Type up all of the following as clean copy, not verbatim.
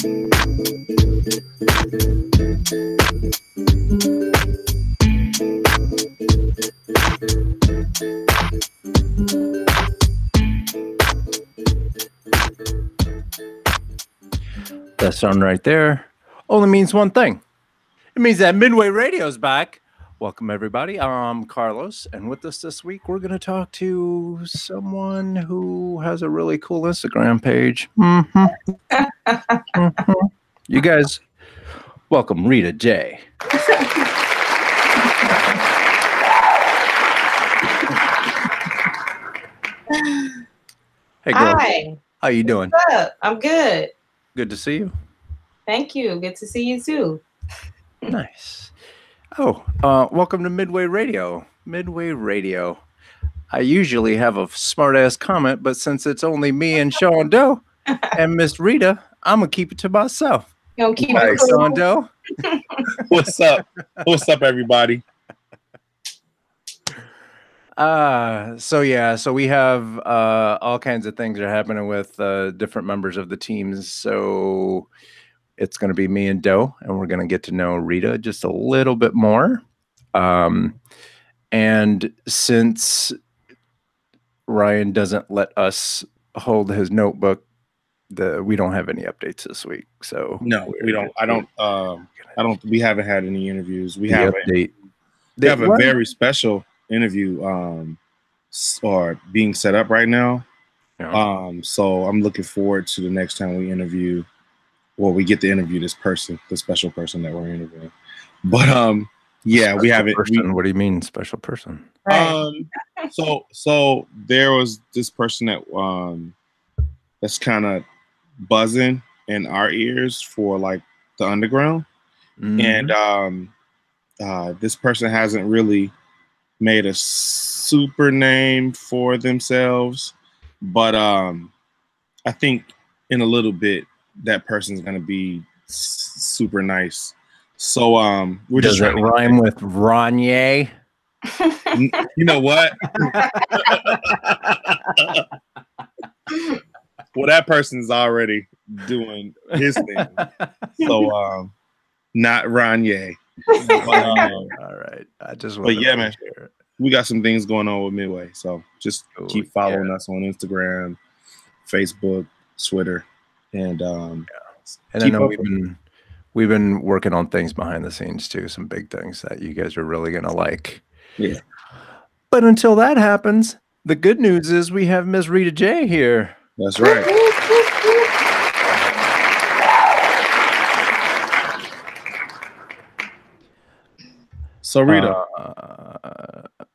That sound right there only means one thing. It means that Midway Radio is back. Welcome, everybody. I'm Carlos, and with us this week, we're going to talk to someone who has a really cool Instagram page. You guys, welcome Rita J. Hey, girl. Hi. How you doing? What's up? I'm good. Good to see you. Thank you. Good to see you too. Nice. Oh, welcome to Midway Radio. Midway Radio. I usually have a smart-ass comment, but since it's only me and Sean Doe and Miss Rita, I'm going to keep it to myself. You gonna keep Hi, it cool? Sean Doe. What's up? What's up, everybody? So we have all kinds of things are happening with different members of the teams. So it's going to be me and Doe, and we're going to get to know Rita just a little bit more. And since Ryan doesn't let us hold his notebook, we don't have any updates this week. So no, we don't. I don't. We haven't had any interviews. We have update. We have a very special interview or being set up right now. Yeah. So I'm looking forward to the next time we interview. Well, we get to interview this person, the special person that we're interviewing. But yeah, Special we haven't. What do you mean, special person? Right. So there was this person that that's kind of buzzing in our ears for like the underground, and this person hasn't really made a super name for themselves, but I think in a little bit that person's gonna be super nice. So we're Does just it rhyme with Ronye? you know what? Well, that person's already doing his thing, so not Ronye. All right. I just want But yeah, man, we got some things going on with Midway, so just keep following us on Instagram, Facebook, Twitter, and and I know we've been working on things behind the scenes too, some big things that you guys are really gonna like. Yeah. But until that happens, the good news is we have Miss Rita J here. That's right. So Rita,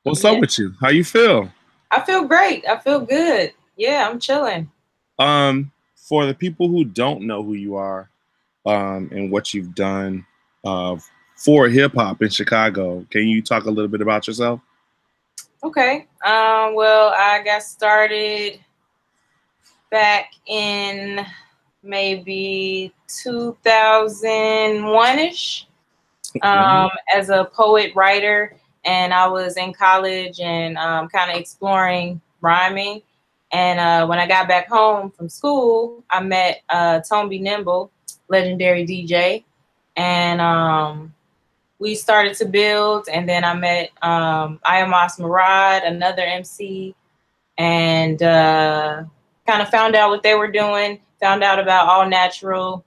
what's up with you? How you feel? I feel great. I feel good. Yeah, I'm chilling. For the people who don't know who you are, and what you've done for hip hop in Chicago, can you talk a little bit about yourself? Okay. Well, I got started back in maybe 2001-ish as a poet writer, and I was in college and kind of exploring rhyming. And when I got back home from school, I met Tone B. Nimble, legendary DJ, and we started to build. And then I met Ayamas Murad, another MC, and kind of found out what they were doing, found out about All Natural,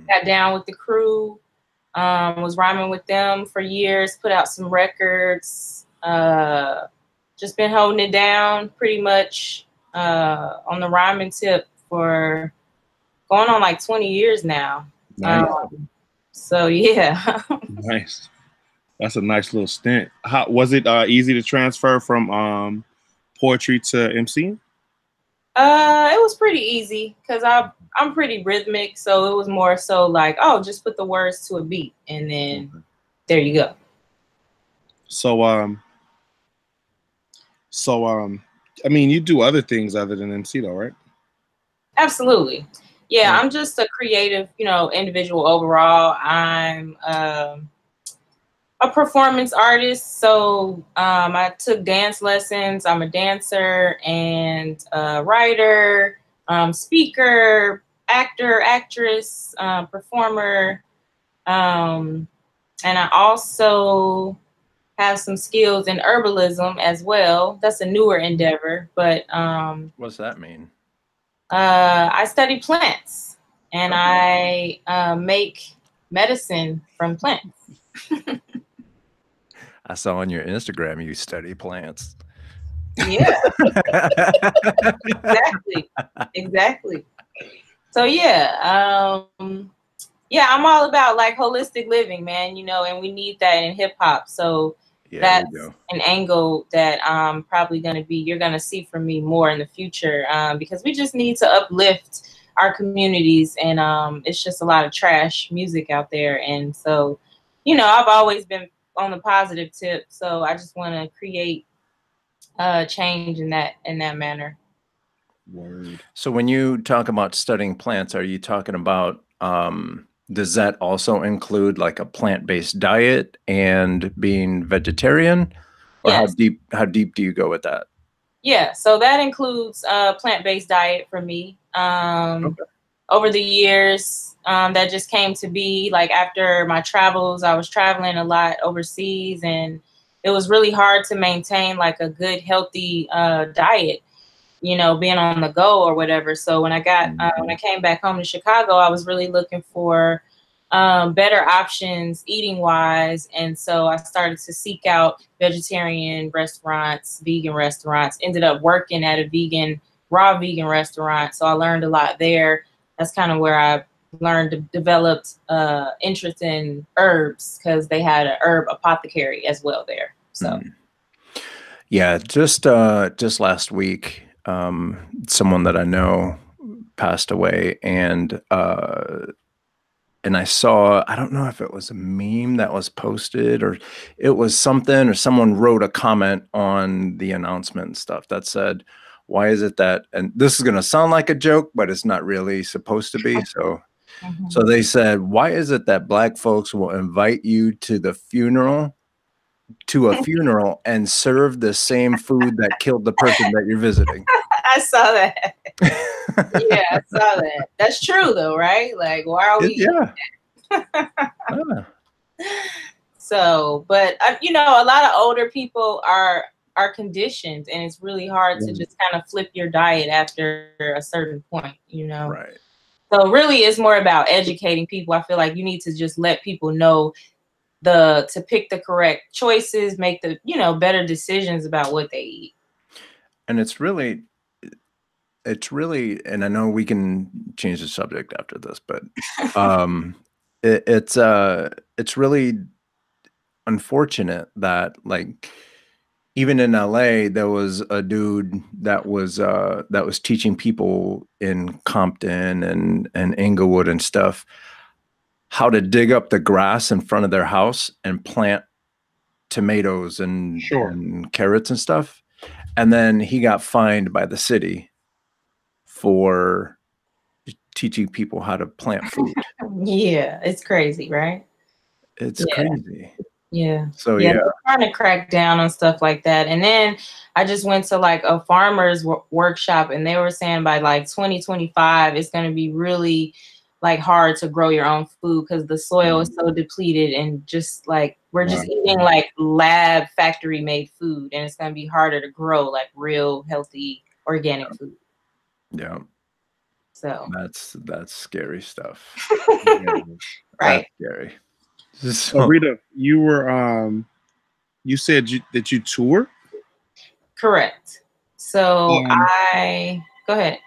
got down with the crew, was rhyming with them for years, put out some records, just been holding it down pretty much on the rhyming tip for going on like 20 years now. Nice. So yeah. Nice. That's a nice little stint. How was it easy to transfer from poetry to MC? It was pretty easy because I'm pretty rhythmic, so it was more so like, oh, just put the words to a beat and then there you go. So I mean, you do other things other than MC though, right? Absolutely. Yeah, I'm just a creative, individual overall. I'm a performance artist, so I took dance lessons. I'm a dancer and a writer, speaker, actor, actress, performer, and I also have some skills in herbalism as well. That's a newer endeavor, but what's that mean? I study plants, and I make medicine from plants. I saw on your Instagram you study plants. Yeah. Exactly. So yeah, I'm all about like holistic living, man, you know, and we need that in hip hop. So that's an angle that you're gonna see from me more in the future, because we just need to uplift our communities, and it's just a lot of trash music out there. And so, you know, I've always been on the positive tip, so I just want to create change in that manner. Word. So when you talk about studying plants, are you talking about does that also include like a plant-based diet and being vegetarian? Or yes. how deep do you go with that? Yeah, so that includes plant-based diet for me. Over the years, that just came to be. Like after my travels, I was traveling a lot overseas, and it was really hard to maintain like a good, healthy diet, you know, being on the go or whatever. So when I came back home to Chicago, I was really looking for better options eating wise. And so I started to seek out vegetarian restaurants, vegan restaurants, ended up working at a raw vegan restaurant. So I learned a lot there. That's kind of where I developed interest in herbs, because they had an herb apothecary as well there. So yeah, just last week, someone that I know passed away, and I saw, I don't know if it was a meme that was posted or it was something, or someone wrote a comment on the announcement and stuff that said, why is it that, and this is going to sound like a joke, but it's not really supposed to be. So, so they said, why is it that Black folks will invite you to a funeral and serve the same food that killed the person that you're visiting? I saw that. Yeah, I saw that. That's true though, right? Like, why are we? So, but you know, a lot of older people are conditioned, and it's really hard to just kind of flip your diet after a certain point, you know? Right. So really it's more about educating people. I feel like you need to just let people know to pick the correct choices, make the, you know, better decisions about what they eat. And it's really, and I know we can change the subject after this, but it's really unfortunate that, like, even in LA, there was a dude that was teaching people in Compton and Inglewood and stuff how to dig up the grass in front of their house and plant tomatoes and carrots and stuff. And then he got fined by the city for teaching people how to plant food. Yeah, it's crazy, right? It's crazy. Yeah. So they're trying to crack down on stuff like that. And then I just went to like a farmer's workshop, and they were saying by like 2025, it's going to be really like hard to grow your own food because the soil is so depleted, and just like we're just eating like lab factory made food, and it's going to be harder to grow like real healthy organic food. Yeah. So that's scary stuff. Right. That's scary. So Rita, you were you said that you tour? Correct. So go ahead.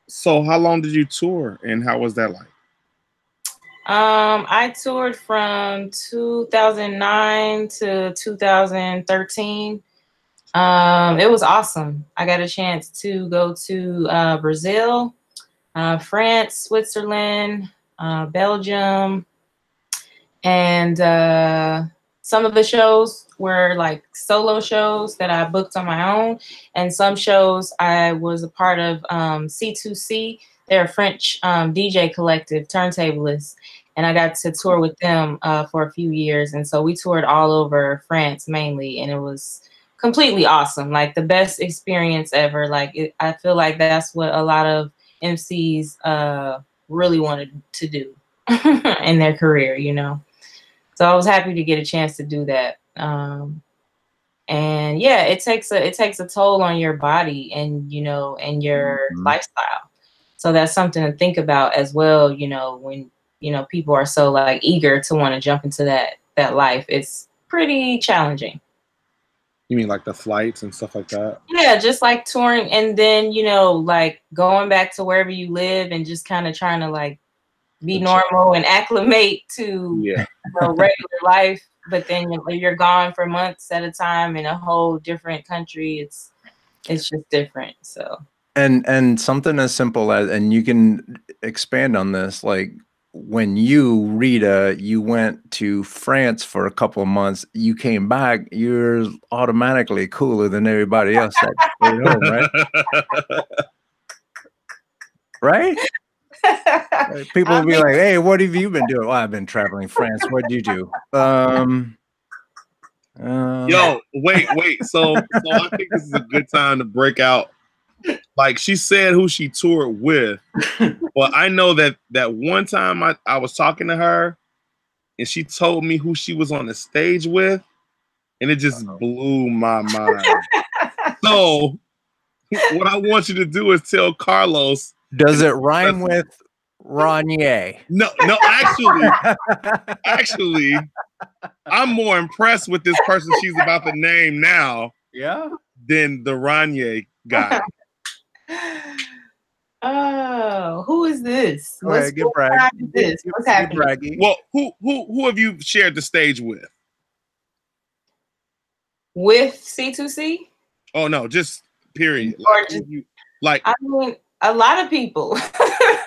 So how long did you tour, and how was that like? I toured from 2009 to 2013. It was awesome. I got a chance to go to Brazil, France, Switzerland, Belgium, and some of the shows were like solo shows that I booked on my own, and some shows I was a part of C2C. They're a French DJ collective, turntablists, and I got to tour with them for a few years. And so we toured all over France mainly, and it was completely awesome, like the best experience ever. Like I feel like that's what a lot of MCs really wanted to do in their career, you know. So I was happy to get a chance to do that. And yeah, it takes a toll on your body and, you know, and your lifestyle. So that's something to think about as well, you know, when, you know, people are so like eager to want to jump into that life. It's pretty challenging. You mean like the flights and stuff like that? Yeah, just like touring, and then, you know, like going back to wherever you live and just kind of trying to like be normal and acclimate to you know, regular life. But then you're gone for months at a time in a whole different country. It's just different. So and something as simple as, and you can expand on this, like when you, Rita, you went to France for a couple of months, you came back, you're automatically cooler than everybody else that stayed home, right? Right? People will be like, hey, what have you been doing? Well, I've been traveling France. What did you do? Yo, wait. So I think this is a good time to break out. Like she said who she toured with. Well, I know that one time I was talking to her and she told me who she was on the stage with, and it just blew my mind. So what I want you to do is tell Carlos. Does it rhyme with Ronier? No, actually, I'm more impressed with this person she's about to name now. Yeah. Than the Ronier guy. Oh, who is this? What's happening? Well, who have you shared the stage with? With C2C? Oh no, just period. Like, I mean, a lot of people.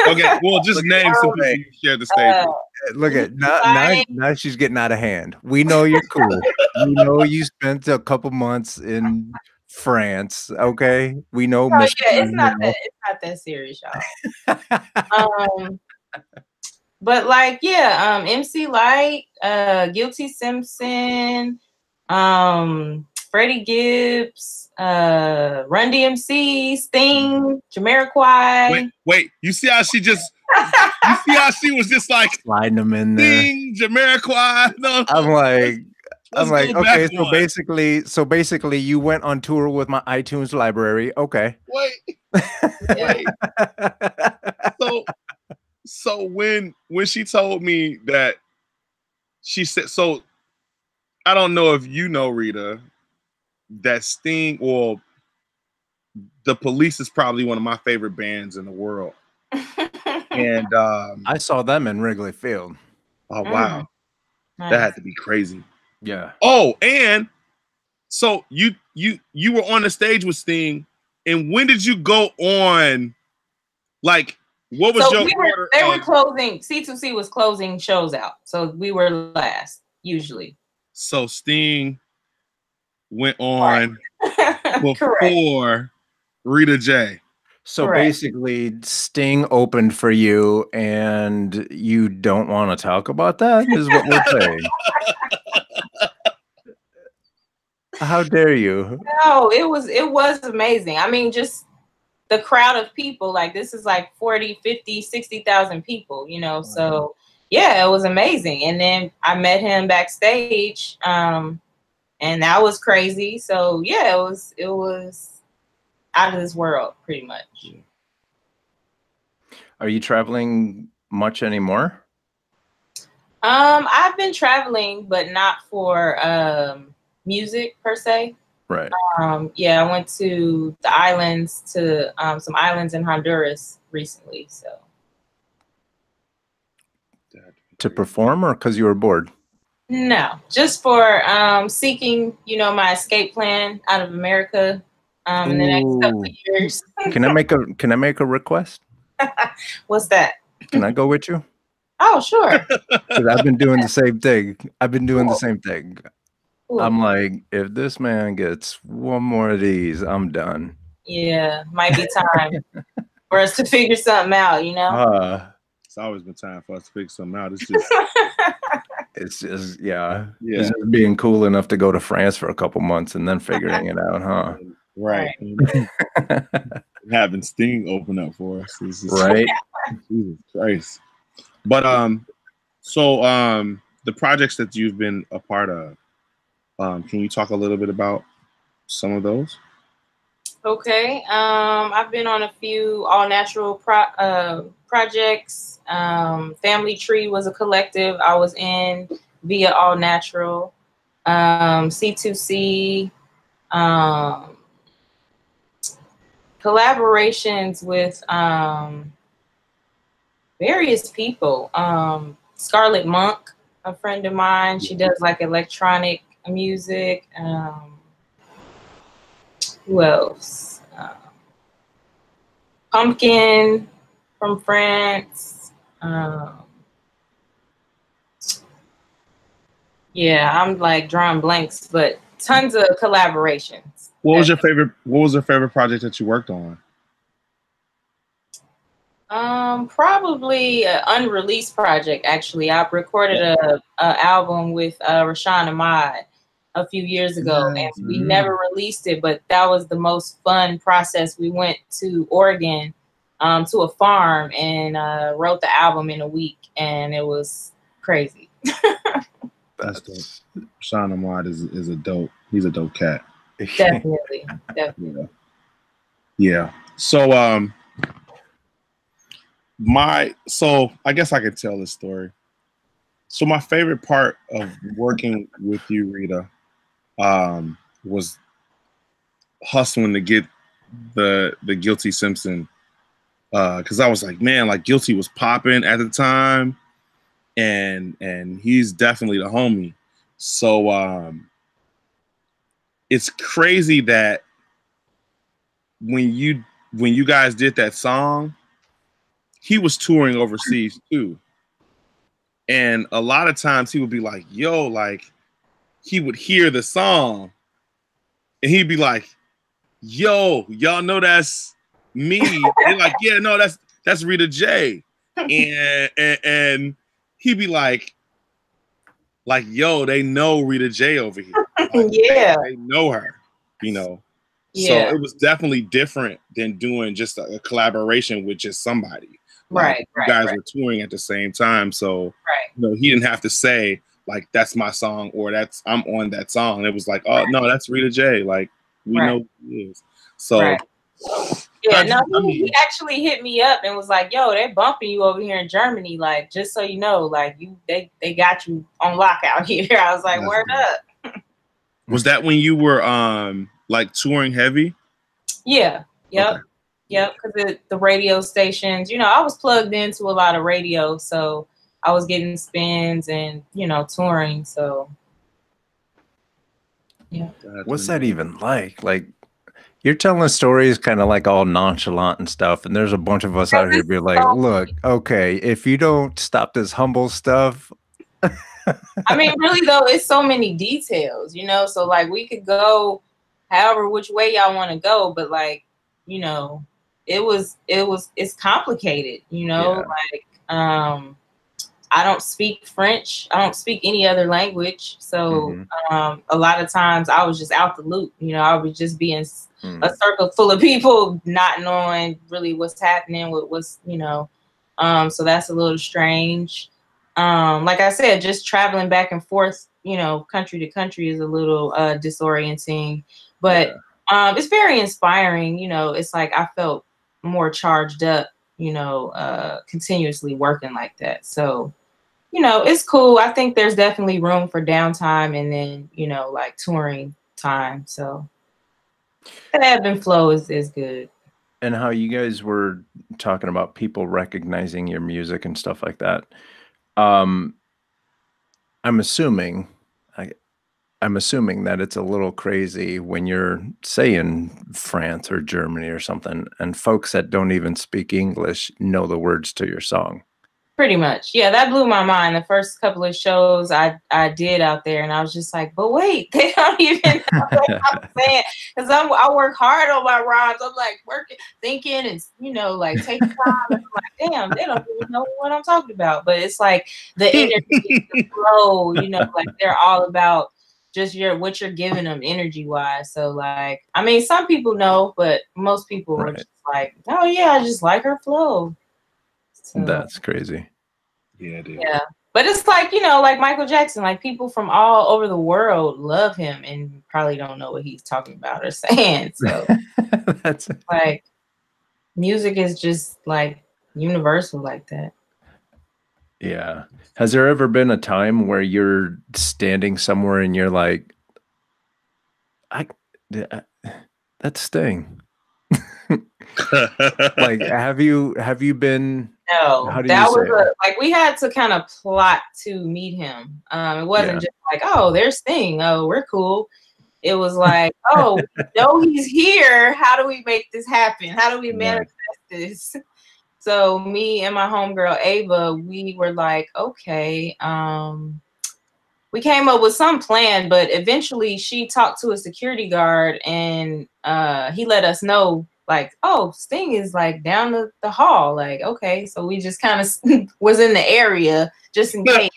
Okay, well, just name some people you shared the stage with. Look at now she's getting out of hand. We know you're cool. We know you spent a couple months in France. Okay, we know. Oh, yeah, it's not that serious, y'all. But like, yeah, MC Light, Guilty Simpson, Freddie Gibbs, Run DMC, Sting, Jamiroquai. Wait, you see how she just was just like sliding them in there. Sting, Jamiroquai. No, I'm like, okay, so basically you went on tour with my iTunes library. Okay. Wait. So when she told me that, she said, so I don't know if you know, Rita, that Sting or the Police is probably one of my favorite bands in the world. And I saw them in Wrigley Field. Oh wow. Nice. That had to be crazy. Yeah. Oh, and so you were on the stage with Sting, and when did you go on? Like, what was your order? They were closing. C2C was closing shows out, so we were last usually. So Sting went on before Rita J. So basically, Sting opened for you, and you don't want to talk about that, is what we're saying. How dare you? No, it was amazing. I mean, just the crowd of people, like this is like 40, 50, 60,000 people, you know. So yeah, it was amazing. And then I met him backstage, and that was crazy. So yeah, it was out of this world, pretty much. Are you traveling much anymore? I've been traveling, but not for music per se. Right. Yeah, I went to the islands, to some islands in Honduras recently. So to perform, or because you were bored? No, just for seeking, you know, my escape plan out of America in the next couple of years. Can I make a request? What's that? Can I go with you? Oh, sure. Because I've been doing the same thing. The same thing. Cool. I'm like, if this man gets one more of these, I'm done. Yeah, might be time for us to figure something out, you know? It's always been time for us to figure something out. It's just it's just being cool enough to go to France for a couple months and then figuring it out, huh? Right. having Sting open up for us. Right. Jesus Christ. But the projects that you've been a part of, can you talk a little bit about some of those? Okay. I've been on a few all natural projects. Family Tree was a collective I was in via All Natural. C2C. Collaborations with various people. Scarlett Monk, a friend of mine, she does like electronic music. Who else? Pumpkin from France. Yeah, I'm like drawing blanks, but tons of collaborations. What was your favorite project that you worked on? Probably an unreleased project. Actually, I recorded a album with Rashawn Ahmad a few years ago, and we never released it. But that was the most fun process. We went to Oregon, to a farm, and wrote the album in a week, and it was crazy. That's dope. Rashawn Ahmad is a dope. He's a dope cat. Definitely. Yeah. So I guess I could tell this story. So my favorite part of working with you, Rita, was hustling to get the Guilty Simpson, because I was like, man, like Guilty was popping at the time, and he's definitely the homie. So it's crazy that when you guys did that song, he was touring overseas too. And a lot of times he would be like, yo, like he would hear the song and he'd be like, yo, y'all know that's me. They're like, yeah, no, that's Rita J. And he'd be like, yo, they know Rita J over here. Like, yeah. They know her, you know. Yeah. So it was definitely different than doing just a collaboration with just somebody. Like, you guys were touring at the same time, so you know, he didn't have to say like that's my song or I'm on that song. It was like, oh no, that's Rita J. Like we know who he is. So yeah, he actually hit me up and was like, yo, they're bumping you over here in Germany. Like, just so you know, like they got you on lock out here. I was like, word up. Was that when you were like touring heavy? Yeah. Yep. Okay. Yep, because the radio stations, you know, I was plugged into a lot of radio, so I was getting spins and, you know, touring, so, yeah. What's that even like? Like, you're telling stories kind of like all nonchalant and stuff, and there's a bunch of us out here be like, look, okay, if you don't stop this humble stuff. I mean, really, though, it's so many details, you know, so, like, we could go however which way y'all want to go, but, like, you know, it's complicated, you know, like, I don't speak French. I don't speak any other language. So, a lot of times I was just out the loop, you know, I would just be in a circle full of people, not knowing really what's happening with what's, you know, so that's a little strange. Like I said, just traveling back and forth, you know, country to country is a little, disorienting, but, it's very inspiring. You know, it's like, I felt more charged up, you know, continuously working like that. So, you know, it's cool. I think there's definitely room for downtime and then, you know, like touring time. So the ebb and flow is good. And how you guys were talking about people recognizing your music and stuff like that. I'm assuming that it's a little crazy when you're, say, in France or Germany or something, and folks that don't even speak English know the words to your song. Pretty much. Yeah, that blew my mind. The first couple of shows I did out there, and I was just like, but wait, they don't even know what I'm saying. Because I work hard on my rhymes. I'm like working, thinking, and, you know, like taking time. And I'm like, damn, they don't even know what I'm talking about. But it's like the energy, the flow, you know, like they're all about just what you're giving them energy wise. So like, I mean, some people know, but most people are just like, oh yeah, I just like her flow. So, that's crazy. Yeah, dude. Yeah. But it's like, you know, like Michael Jackson, like people from all over the world love him and probably don't know what he's talking about or saying. So that's like music is just like universal like that. Yeah. Has there ever been a time where you're standing somewhere and you're like, that's Sting? Like, have you been? No, How do that you say was like we had to kind of plot to meet him. It wasn't just like, oh, there's Sting. Oh, we're cool. It was like, oh, we know he's here. How do we make this happen? How do we manifest this? So me and my homegirl Ava, we were like, okay, we came up with some plan, but eventually she talked to a security guard and he let us know, like, oh, Sting is like down the hall. Like, okay, so we just kind of was in the area just in case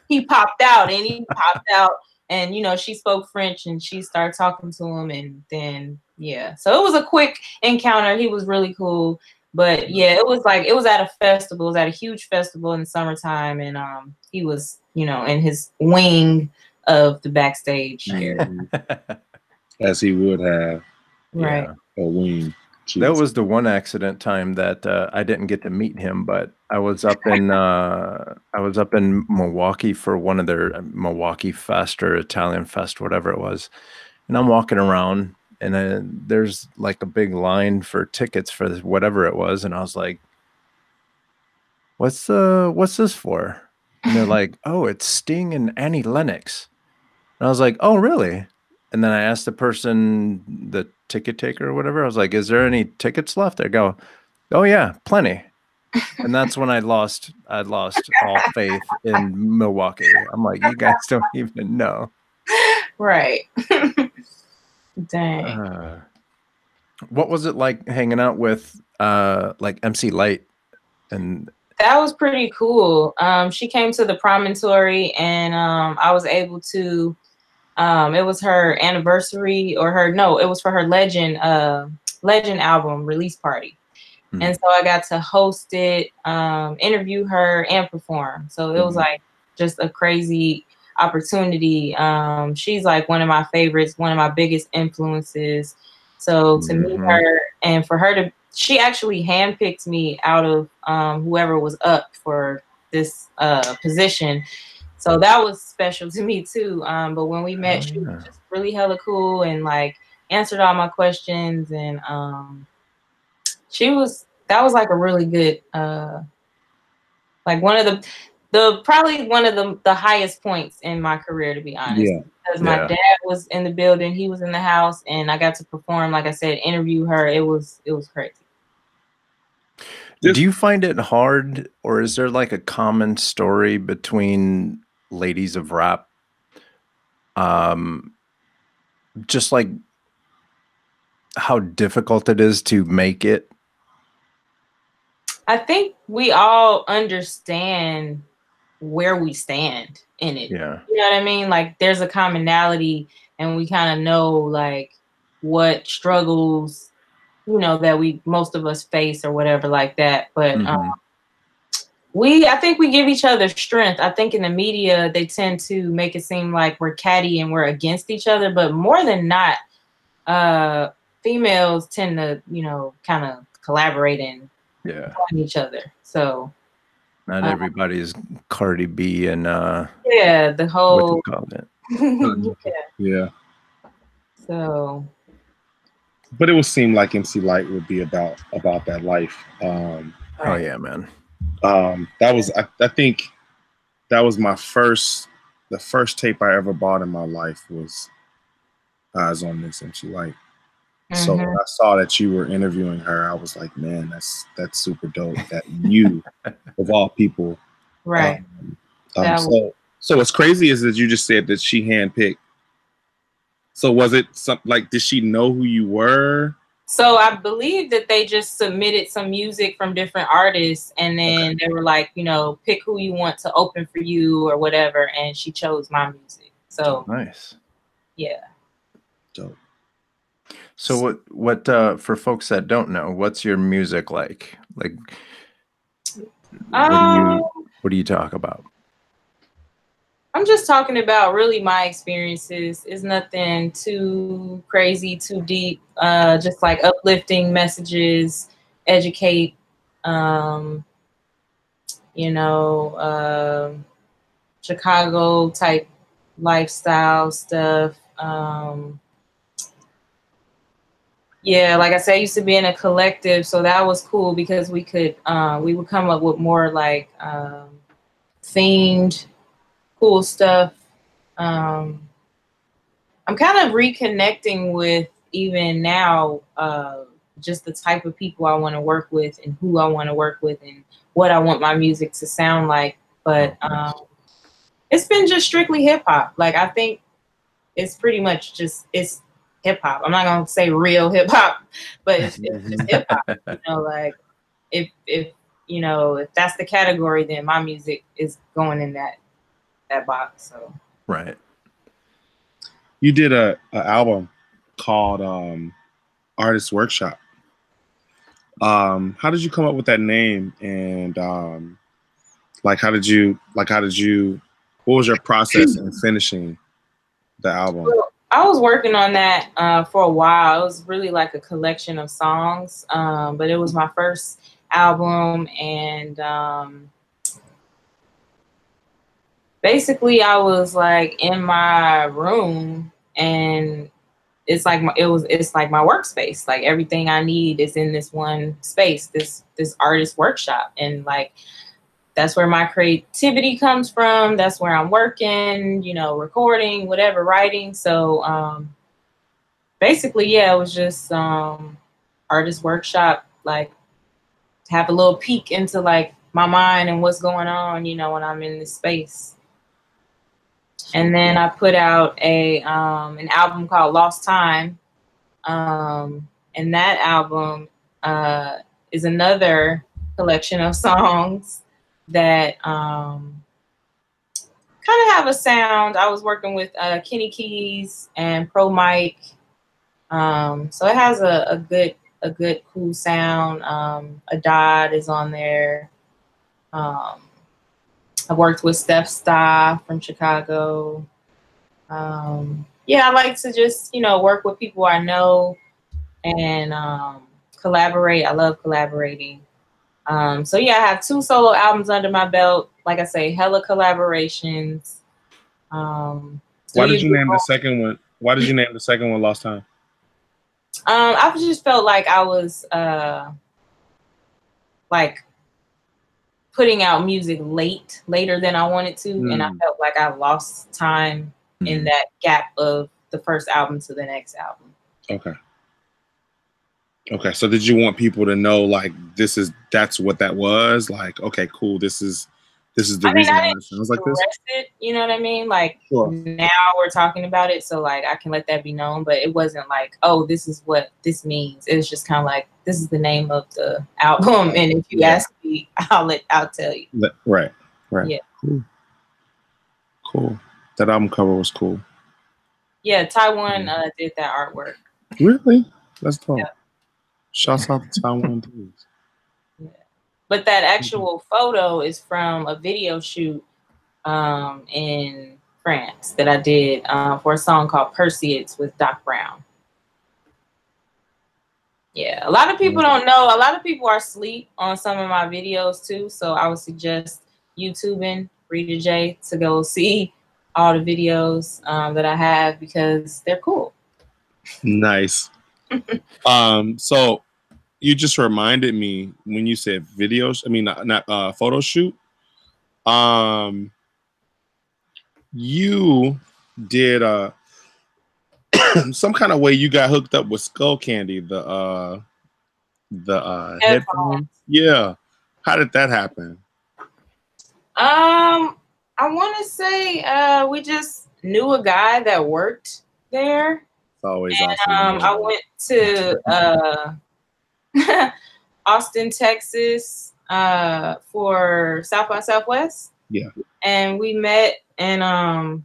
he popped out, and he popped out. And, you know, she spoke French and she started talking to him. And then, yeah, so it was a quick encounter. He was really cool. But yeah, it was at a festival. It was at a huge festival in the summertime. And he was, you know, in his wing of the backstage area. As he would have. Right. A wing. Jeez. That was the one accident time that I didn't get to meet him, but I was up in Milwaukee for one of their Milwaukee Fest or Italian Fest, whatever it was, and I'm walking around and there's like a big line for tickets for this, whatever it was, and I was like, "What's this for?" And they're like, "Oh, it's Sting and Annie Lennox," and I was like, "Oh, really?" And then I asked the person, the ticket taker or whatever, I was like, is there any tickets left? They go, oh yeah, plenty. And that's when I lost all faith in Milwaukee. I'm like, you guys don't even know. Right. Dang. What was it like hanging out with like MC Light? And that was pretty cool. She came to the promontory and I was able to it was her anniversary it was for her Legend album release party. And so I got to host it, interview her and perform. So it was like just a crazy opportunity. She's like one of my favorites, one of my biggest influences. So to meet her and for her she actually handpicked me out of whoever was up for this position. So that was special to me too. But when we met, she was just really hella cool and like answered all my questions. And that was like a really good, like one of probably one of the highest points in my career, to be honest. Yeah. Because my dad was in the building, he was in the house, and I got to perform, like I said, interview her. It was crazy. Do you find it hard, or is there like a common story between ladies of rap? Just like how difficult it is to make it? I think we all understand where we stand in it. Yeah. You know what I mean? Like there's a commonality and we kind of know like what struggles, you know, that most of us face or whatever like that. But I think we give each other strength. I think in the media, they tend to make it seem like we're catty and we're against each other, but more than not, females tend to, you know, kind of collaborate and on each other. So not everybody's Cardi B and the whole what you call it. Yeah. So but it would seem like MC Light would be about that life. Oh yeah, man. That was I think that was the first tape I ever bought in my life was Eyes on This MC Light. So when I saw that you were interviewing her, I was like, man, that's super dope that you, of all people. Right. So what's crazy is that you just said that she handpicked. So was it something like, did she know who you were? So I believe that they just submitted some music from different artists and then they were like, you know, pick who you want to open for you or whatever. And she chose my music. So nice. Yeah. Dope. So what for folks that don't know, what's your music like? Like what do you talk about? I'm just talking about really my experiences. It's nothing too crazy, too deep. Just like uplifting messages, educate, Chicago type lifestyle stuff. Yeah, like I said, I used to be in a collective, so that was cool because we would come up with more like themed cool stuff. I'm kind of reconnecting with even now just the type of people I want to work with and who I want to work with and what I want my music to sound like. But it's been just strictly hip hop. Like I think it's pretty much it's hip hop. I'm not gonna say real hip hop, but it's just hip hop. Like if that's the category, then my music is going in that box. So right. You did a album called Artist Workshop. How did you come up with that name? And how did you what was your process in finishing the album? Well, I was working on that for a while. It was really like a collection of songs, but it was my first album, and basically I was like in my room, and it's like my workspace. Like everything I need is in this one space, this artist workshop, and like that's where my creativity comes from. That's where I'm working, recording, whatever, writing. So basically, yeah, it was just artist workshop, like have a little peek into like my mind and what's going on, when I'm in this space. And then I put out an album called Lost Time. And that album is another collection of songs that kind of have a sound. I was working with Kenny Keys and Pro Mike. So it has a good cool sound. Adad is on there. I worked with Steph Sta from Chicago. Yeah, I like to just, work with people I know and collaborate. I love collaborating. So yeah, I have 2 solo albums under my belt. Like I say, hella collaborations. Why did you name the second one? Why did you name the second one Lost Time? I just felt like I was like putting out music later than I wanted to, and I felt like I lost time in that gap of the first album to the next album. Okay. So did you want people to know like that's what that was? Like, okay, cool. This is the reason why it sounds like this. You know what I mean? Like now we're talking about it, so like I can let that be known. But it wasn't like, oh, this is what this means. It was just kind of like, this is the name of the album, and if you ask me, I'll tell you. Right. Yeah. Cool. That album cover was cool. Yeah, Taiwan did that artwork. Really? That's dope. Yeah. Shouts out to Taiwan, please. Yeah. But that actual photo is from a video shoot in France that I did for a song called Perseids with Doc Brown. Yeah, a lot of people don't know. A lot of people are asleep on some of my videos too. So I would suggest YouTubing Rita J to go see all the videos that I have because they're cool. Nice. So you just reminded me when you said videos. I mean, not photo shoot. You did some kind of way you got hooked up with Skull Candy, the headphones. Yeah. How did that happen? I want to say we just knew a guy that worked there. It's always awesome. I went to Austin, Texas for South by Southwest. Yeah. And we met, and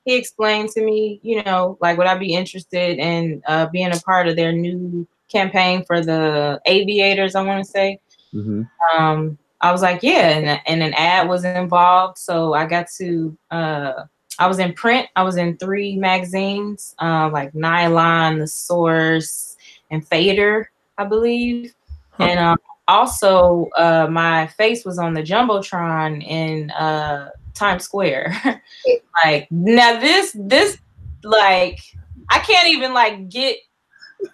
he explained to me, you know, like, would I be interested in being a part of their new campaign for the aviators, I want to say. Mm-hmm. I was like, yeah, and an ad was involved. So I got to, I was in print. I was in 3 magazines, like Nylon, The Source, and Fader, I believe. Huh. And also, my face was on the Jumbotron in Times Square. Like, now this, like, I can't even, like, get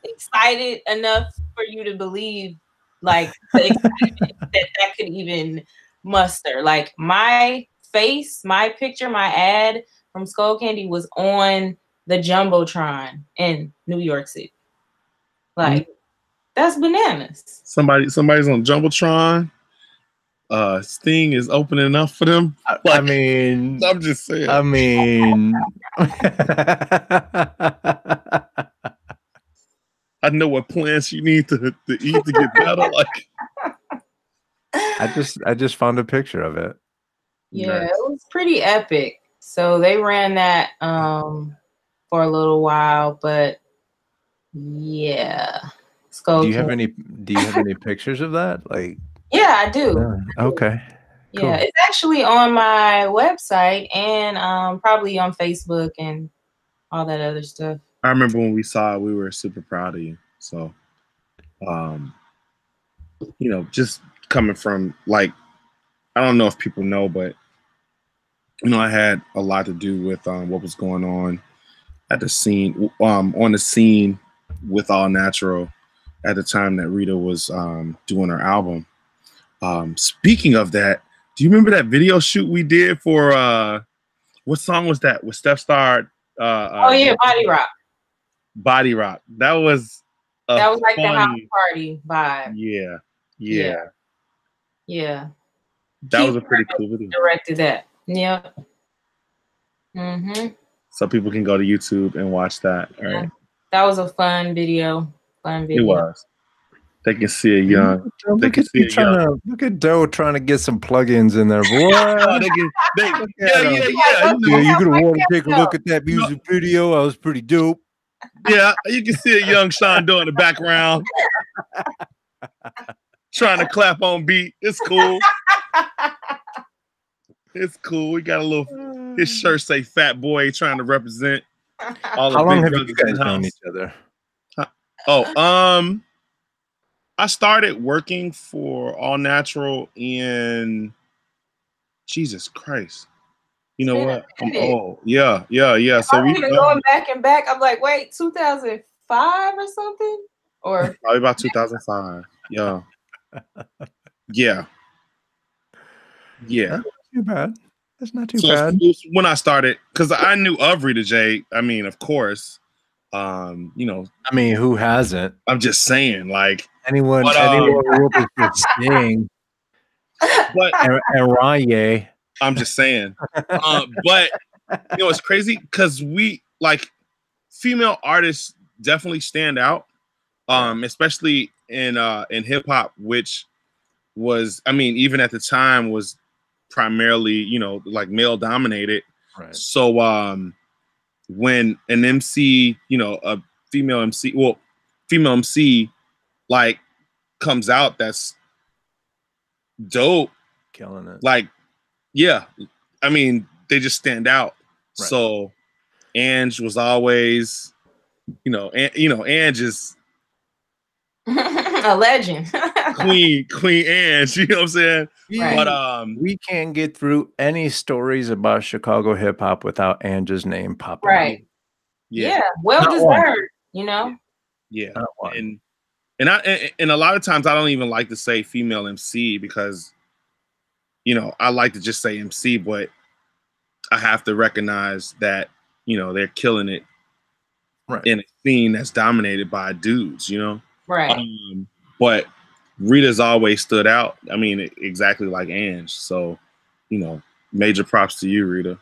excited enough for you to believe, like, the excitement that could even muster. Like, my face, my picture, my ad from Skull Candy was on the Jumbotron in New York City. Like, that's bananas. Somebody's on Jumbotron. Sting is opening up for them. Like, I mean, I'm just saying. I mean, I know what plants you need to eat to get better. Like, I just found a picture of it. Yeah, nice. It was pretty epic. So they ran that for a little while, but yeah. Do you have any pictures of that? Like, yeah, I do. Yeah. Okay. Yeah, cool. It's actually on my website and probably on Facebook and all that other stuff. I remember when we saw it, we were super proud of you. So, you know, just coming from, like, I don't know if people know, but, you know, I had a lot to do with what was going on at the scene, on the scene with All Natural at the time that Rita was doing her album. Speaking of that, do you remember that video shoot we did for, what song was that? With Steph Star? Oh, yeah, Body Rock. Body Rock. That was like the house party vibe. Yeah. That was a pretty cool video. Directed that. Yep. Mm-hmm. So people can go to YouTube and watch that. All right. That was a fun video. It was. They can see a young. Look at Doe trying to get some plugins in there, boy. You're gonna want to take a look at that music video. I was pretty dope. Yeah, you can see a young Sean Doe in the background, trying to clap on beat. It's cool. It's cool. We got a little. His shirt say "Fat Boy," trying to represent. All How long have you guys known each other? I started working for All Natural in Jesus Christ. You know what? I'm old. Yeah. So I'm even going back and back. I'm like, wait, 2005 or something? Or probably about 2005. Yeah. That's not too bad. That's not too bad. When I started, because I knew of Rita J. I mean, of course. You know. I mean, who hasn't? I'm just saying, like anyone who was Sting, but and Ranye. I'm just saying. But you know, it's crazy because we, like, female artists definitely stand out, especially in hip hop, which was, I mean, even at the time was primarily, you know, like male dominated. Right. So when an MC, you know, a female MC like comes out that's dope, killing it. Like, yeah, I mean, they just stand out. Right. So Ange was always, Ange is a legend. Queen Ange, you know what I'm saying? Right. But we can't get through any stories about Chicago hip hop without Ange's name popping right. up. Yeah. Well Not deserved, one. Yeah. Not one. And a lot of times I don't even like to say female MC because, you know, I like to just say MC, but I have to recognize that, you know, they're killing it in a scene that's dominated by dudes, you know? Right. But Rita's always stood out. I mean, exactly like Ange. So, you know, major props to you, Rita.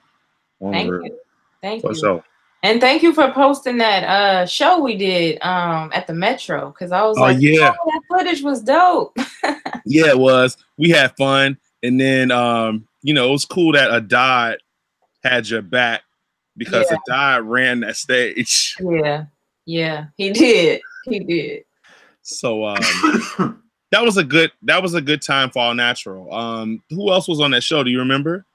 Thank you. Thank you. Sure. And thank you for posting that show we did at the Metro, because I was like, yeah, oh, that footage was dope. Yeah, it was. We had fun. And then, you know, it was cool that Adad had your back because the dad ran that stage. Yeah, he did. He did. So that was a good time for All Natural. Who else was on that show? Do you remember?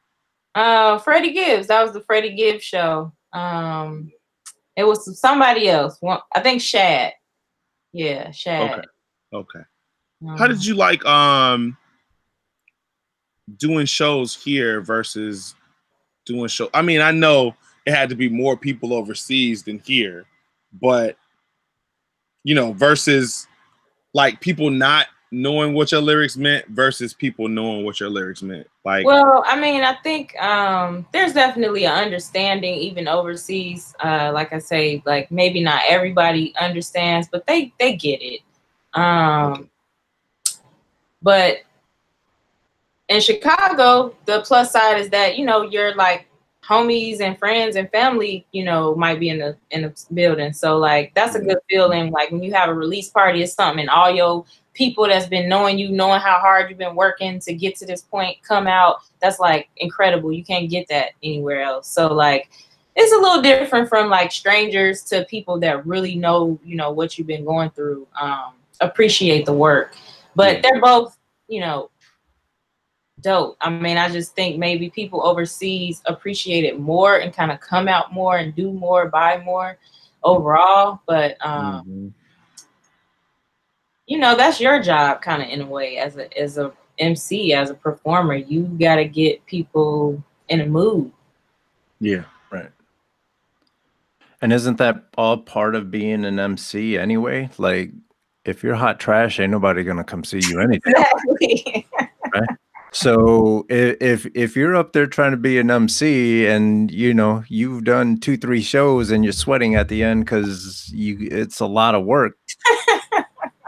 Freddie Gibbs. That was the Freddie Gibbs show. It was somebody else. I think Shad. Yeah, Shad. Okay. How did you like doing shows here versus doing shows? I mean, I know it had to be more people overseas than here, but versus like people not knowing what your lyrics meant versus people knowing what your lyrics meant. Like, well, I mean, I think there's definitely an understanding even overseas. Like I say, like maybe not everybody understands, but they get it. But in Chicago, the plus side is that, you're like homies and friends and family, might be in the building. So like, that's a good feeling. Like when you have a release party or something and all your people that's been knowing you, knowing how hard you've been working to get to this point come out, that's like incredible. You can't get that anywhere else. So like, it's a little different from like strangers to people that really know, what you've been going through, appreciate the work. But they're both, dope. I mean, I just think maybe people overseas appreciate it more and kind of come out more and do more, buy more overall. But, that's your job kind of in a way as a MC, as a performer. You got to get people in a mood. Yeah, right. And isn't that all part of being an MC anyway? Like, if you're hot trash, ain't nobody gonna come see you anyway. Exactly. Right? So if you're up there trying to be an MC and you've done 2-3 shows and you're sweating at the end because it's a lot of work,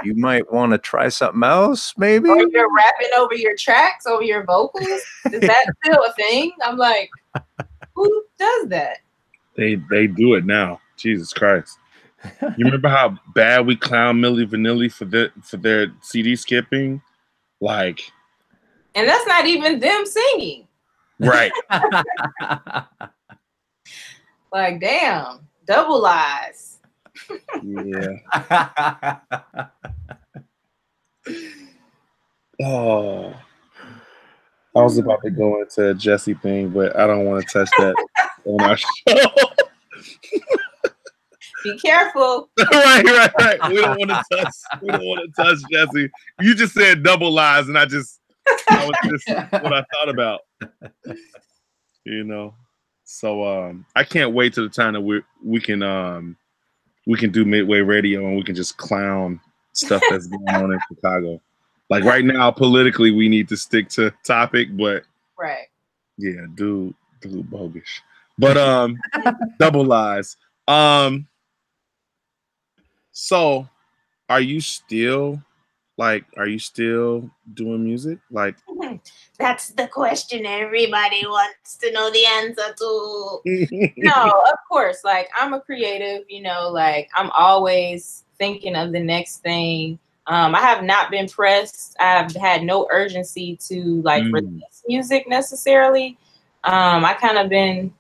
you might want to try something else, maybe. Or you're rapping over your tracks, over your vocals. Is that still a thing? I'm like, who does that? They do it now. Jesus Christ. You remember how bad we clown Milli Vanilli for their CD skipping? Like, and that's not even them singing. Right. Like, damn, double lies. Yeah. Oh, I was about to go into a Jesse thing, but I don't want to touch that on our show. Be careful. Right. We don't want to touch Jesse. You just said double lies, and that was just what I thought about. So I can't wait till the time that we can do Midway Radio and we can just clown stuff that's going on in Chicago. Like right now, politically, we need to stick to topic, but right. Yeah, dude bogus. But double lies. So are you still doing music? Like, that's the question everybody wants to know the answer to. No, of course. Like, I'm a creative, like I'm always thinking of the next thing. I have not been pressed. I've had no urgency to like release music necessarily. I kind of been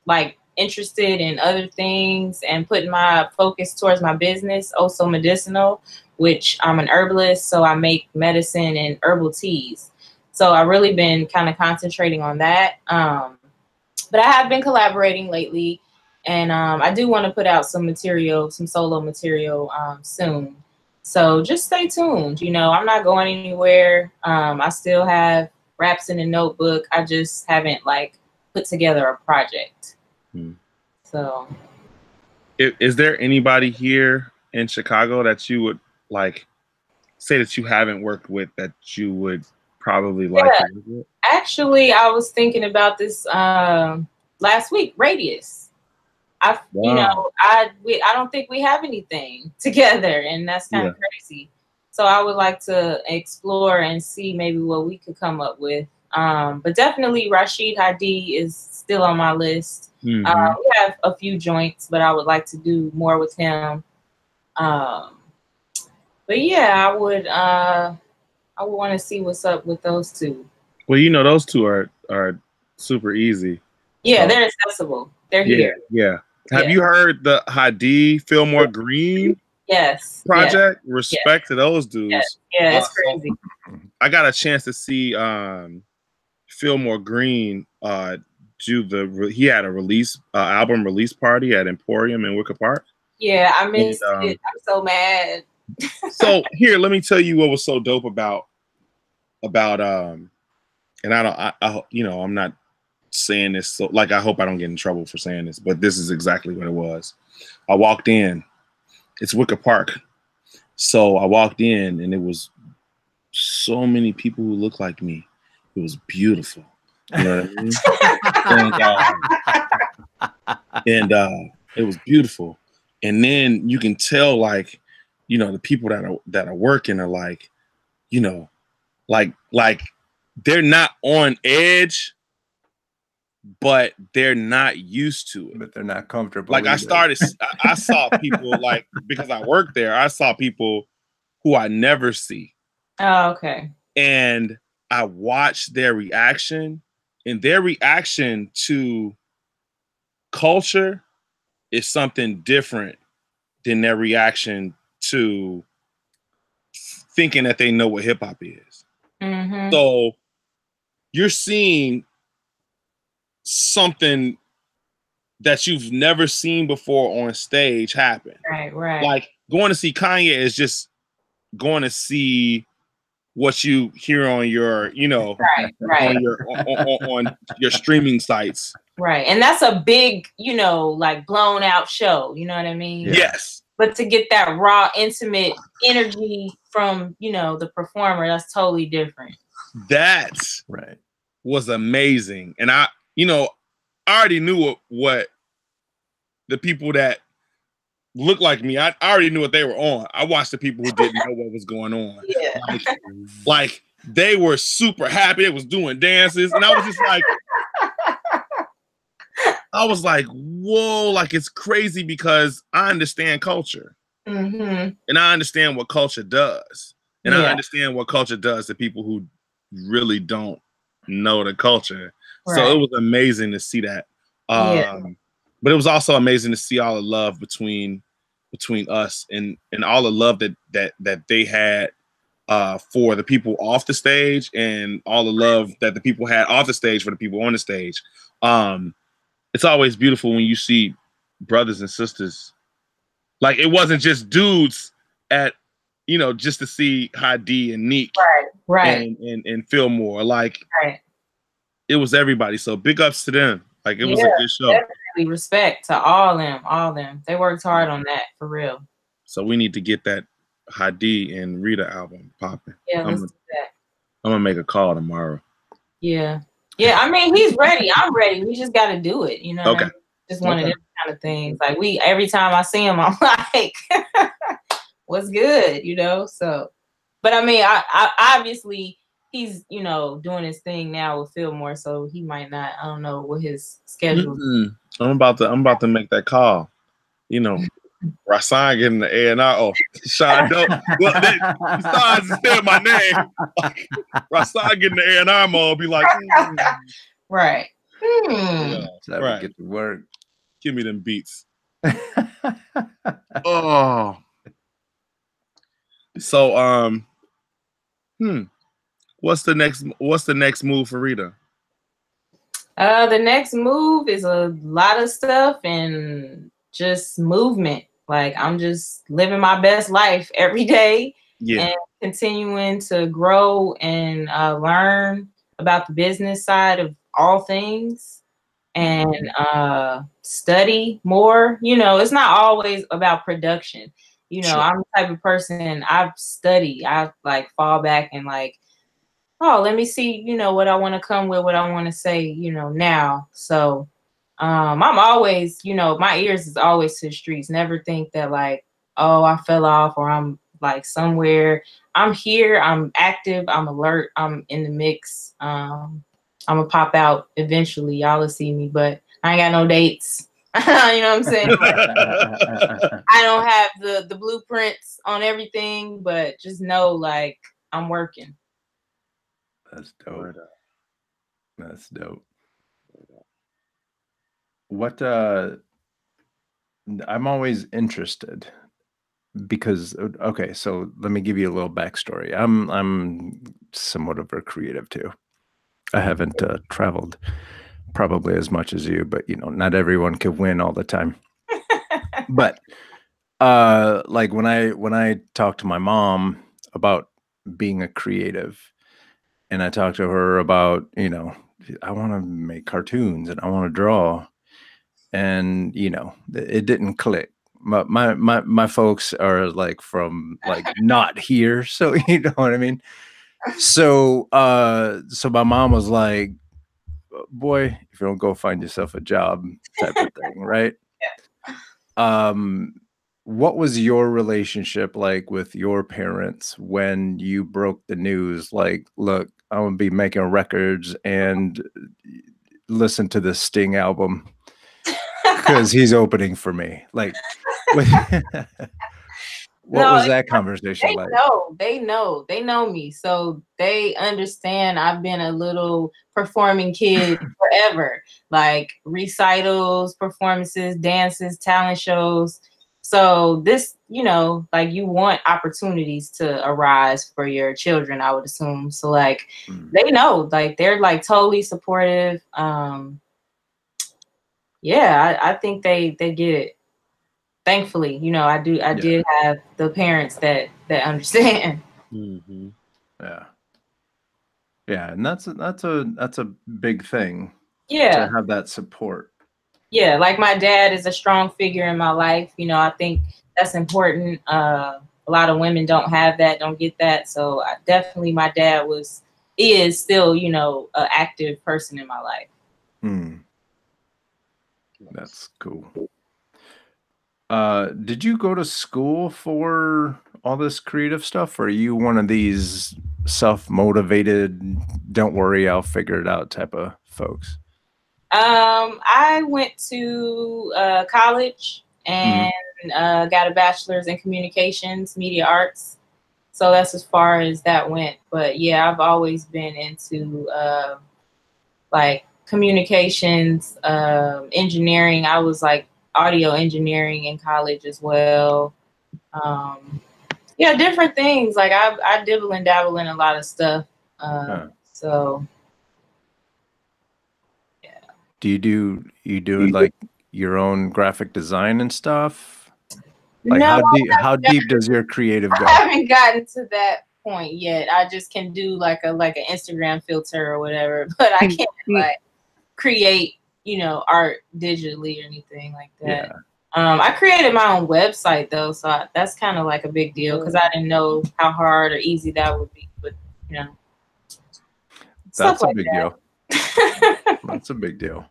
like interested in other things and putting my focus towards my business, Also Medicinal, which I'm an herbalist, so I make medicine and herbal teas. So I've really been kind of concentrating on that. But I have been collaborating lately, and I do want to put out some solo material soon. So just stay tuned. I'm not going anywhere. I still have raps in the notebook. I just haven't like put together a project. So, is there anybody here in Chicago that you would like say that you haven't worked with that you would probably like to work with? Actually, I was thinking about this last week. Radius. I don't think we have anything together, and that's kind of crazy. So I would like to explore and see maybe what we could come up with. But definitely Rashid Hadi is still on my list. We have a few joints, but I would like to do more with him. But yeah, I would want to see what's up with those two. Well, those two are super easy. Yeah, they're accessible. They're here. Yeah. Have you heard the Hadi Fillmore Green project? Respect to those dudes. Yeah, it's crazy. I got a chance to see Fillmore Green he had a release album release party at Emporium in Wicker Park. Yeah, I missed it. I'm so mad. So here, let me tell you what was so dope about and I'm not saying this, so like I hope I don't get in trouble for saying this, but this is exactly what it was. I walked in, it's Wicker Park. So I walked in and it was so many people who look like me. It was beautiful. You know what I mean? and it was beautiful. And then you can tell, like, you know, the people that are working are like, you know, like they're not on edge, but they're not used to it. But they're not comfortable. Like either. I saw people like, because I worked there, I saw people who I never see. Oh, okay. And I watched their reaction, and their reaction to culture is something different than their reaction to thinking that they know what hip hop is. Mm-hmm. So you're seeing something that you've never seen before on stage happen. Right. Like going to see Kanye is just going to see what you hear on your, you know, on your streaming sites. Right. And that's a big, you know, like blown out show. You know what I mean? Yes. But to get that raw, intimate energy from, you know, the performer, that's totally different. That was amazing. And I already knew what the people that looked like me, I already knew what they were on. I watched the people who didn't know what was going on. Yeah. Like they were super happy. They was doing dances. And I was just like, whoa, like it's crazy because I understand culture. Mm-hmm. And I understand what culture does. And I understand what culture does to people who really don't know the culture. Right. So it was amazing to see that. But it was also amazing to see all the love between us and all the love that they had for the people off the stage, and all the love that the people had off the stage for the people on the stage. It's always beautiful when you see brothers and sisters. Like it wasn't just dudes at, you know, just to see Hadi and Neek, right, and Fillmore. Like it was everybody. So big ups to them. Like it was a good show. Definitely respect to all them. They worked hard on that for real. So we need to get that Hadi and Rita album popping. Yeah, let's do that. I'm gonna make a call tomorrow. Yeah. I mean, he's ready. I'm ready. We just got to do it. You know. Okay. I mean? Just one of them kind of things. Like every time I see him, I'm like, "What's good?" You know. So, but I mean, I obviously he's, you know, doing his thing now with Fillmore, so he might not. I don't know what his schedule. Mm-hmm. I'm about to make that call. You know, Rasan getting the A&R. Oh, Sean Doe. Well, Rasan just said my name. Like, Rasan getting the A&R mode. Be like, right. Yeah, right. Get to work. Give me them beats. Oh. So what's the next move for Rita? The next move is a lot of stuff and just movement. Like I'm just living my best life every day and continuing to grow and learn about the business side of all things and study more. You know, it's not always about production. You know, I'm the type of person, I've studied. I like fall back and like, oh, let me see, you know, what I want to come with, what I want to say, you know, now. So I'm always, you know, my ears is always to the streets. Never think that like, oh, I fell off or I'm like somewhere. I'm here, I'm active, I'm alert, I'm in the mix. I'm gonna pop out eventually. Y'all will see me, but I ain't got no dates. You know what I'm saying? I don't have the blueprints on everything, but just know like I'm working. That's dope. That's dope. What I'm always interested because okay, so let me give you a little backstory. I'm somewhat of a creative too. I haven't traveled probably as much as you, but you know, not everyone can win all the time. But like when I talk to my mom about being a creative, and I talk to her about, you know, I want to make cartoons and I want to draw, and you know, it didn't click. My folks are like from like not here, so you know what I mean. So so my mom was like, boy, if you don't go find yourself a job type of thing, right? Um, what was your relationship like with your parents when you broke the news? Like, look, I'm gonna be making records and listen to this Sting album because he's opening for me. Like, what, what No, was that conversation they like? they know me. So they understand I've been a little performing kid forever, like recitals, performances, dances, talent shows. So this, you know, like you want opportunities to arise for your children, I would assume. So like they know, like they're like totally supportive. Yeah, I think they get it. Thankfully, you know, I did have the parents that understand. Mm-hmm. Yeah. Yeah, and that's a big thing. Yeah. To have that support. Yeah, like my dad is a strong figure in my life. You know, I think that's important. A lot of women don't have that, don't get that. So definitely my dad is still, you know, an active person in my life. That's cool. Did you go to school for all this creative stuff, or are you one of these self-motivated, don't worry, I'll figure it out type of folks? I went to college and got a bachelor's in communications, media arts. So that's as far as that went. But yeah, I've always been into like communications, engineering. I was like audio engineering in college as well. Yeah, different things. Like I dibble and dabble in a lot of stuff. So yeah. Do you do like your own graphic design and stuff? Like No, how deep does your creative go? I haven't gotten to that point yet. I just can do like an Instagram filter or whatever, but I can't like create, you know, art digitally or anything like that. Yeah. I created my own website though, so that's kind of like a big deal because I didn't know how hard or easy that would be. But you know, that's a big deal. That's a big deal.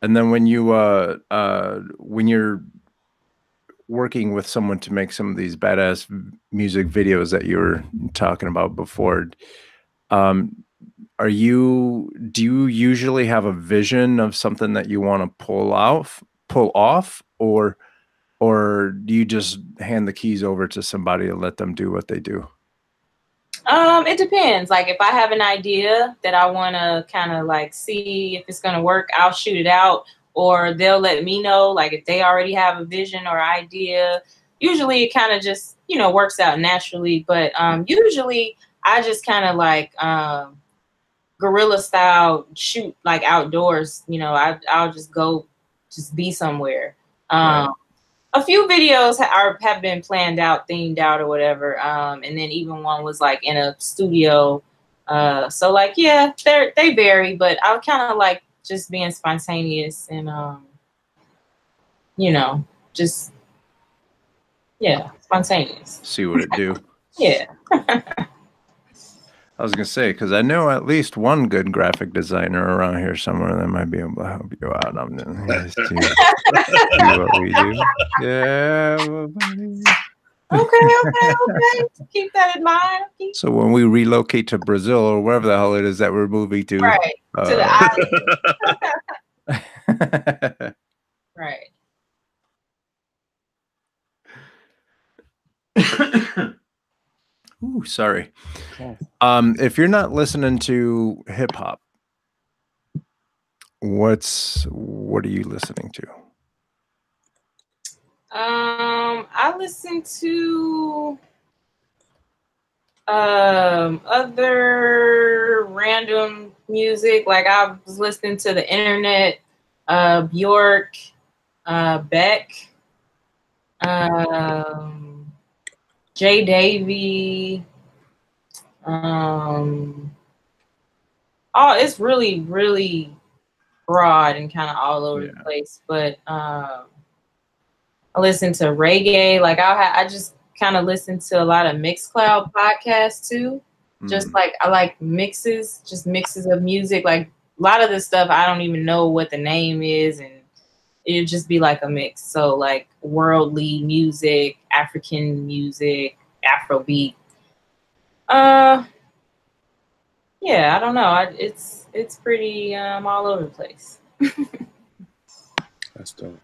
And then when you're working with someone to make some of these badass music videos that you were talking about before, do you usually have a vision of something that you want to pull off, or do you just hand the keys over to somebody and let them do what they do? It depends. Like if I have an idea that I want to kind of like see if it's going to work, I'll shoot it out, or they'll let me know. Like if they already have a vision or idea, usually it kind of just, you know, works out naturally. But usually I just kind of like guerrilla style shoot like outdoors. You know, I'll just go just be somewhere. Right. A few videos have been planned out, themed out, or whatever. And then even one was like in a studio. So like, yeah, they vary, but I kind of like just being spontaneous and, you know, just, yeah, spontaneous. See what it do. Yeah. I was gonna say, because I know at least one good graphic designer around here somewhere that might be able to help you out. I'm gonna see what we do. Yeah. Okay. Keep that in mind. So when we relocate to Brazil or wherever the hell it is that we're moving to, right, to the island. Right. Ooh, sorry. If you're not listening to hip hop, What are you listening to? I listen to other random music. Like I was listening to the internet, Bjork, Beck, Jay Davy. It's really, really broad and kind of all over the place. But I listen to reggae. Like I just kind of listen to a lot of Mixcloud podcasts too. Just like I like mixes, just mixes of music. Like a lot of this stuff I don't even know what the name is, and it'd just be like a mix. So like worldly music, African music, Afrobeat. Yeah, I don't know. It's pretty all over the place. That's dope.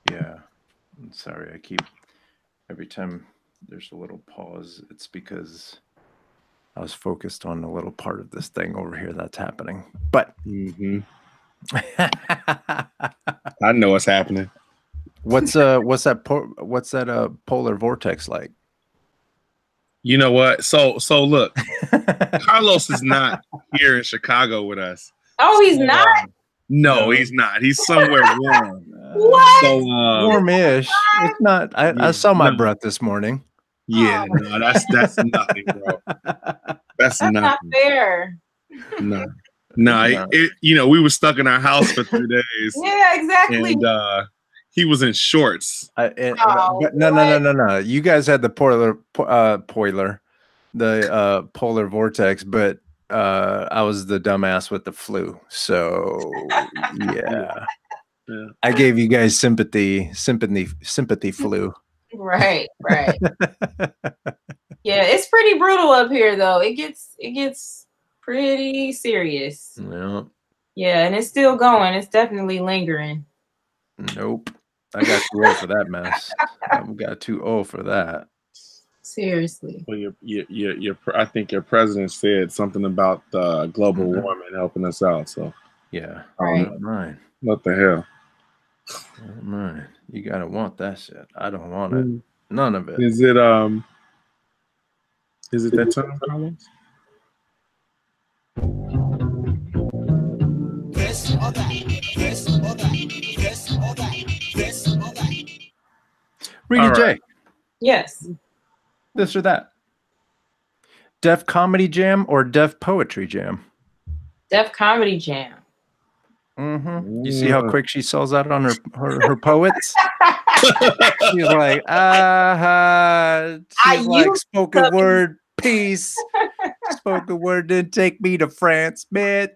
Yeah. I'm sorry, I keep every time there's a little pause, it's because I was focused on a little part of this thing over here that's happening. But I know what's happening. What's that polar vortex like? You know what? So look, Carlos is not here in Chicago with us. Oh, he's not? No, he's not. He's somewhere warm. What? So, warm-ish. It's not. I saw my breath this morning. Yeah, no, that's nothing, bro. That's not fair. No. You know, we were stuck in our house for 3 days. Yeah, exactly. And he was in shorts. But no. You guys had the polar vortex, but I was the dumbass with the flu. So yeah. I gave you guys sympathy flu. Right. Yeah, it's pretty brutal up here though. It gets pretty serious. Yeah, and it's still going. It's definitely lingering. Nope. I got too old for that mess. I got too old for that. Seriously. Well, I think your president said something about global warming helping us out. So yeah, right. Mine. What the hell? Mine. You gotta want that shit. I don't want it. None of it. Is it that time, Carlos? Rita J. Yes. This or that. Def Comedy Jam or Def Poetry Jam? Def Comedy Jam. You see how quick she sells out on her poets? She's like, she's like spoken word peace. Spoken word didn't take me to France, man.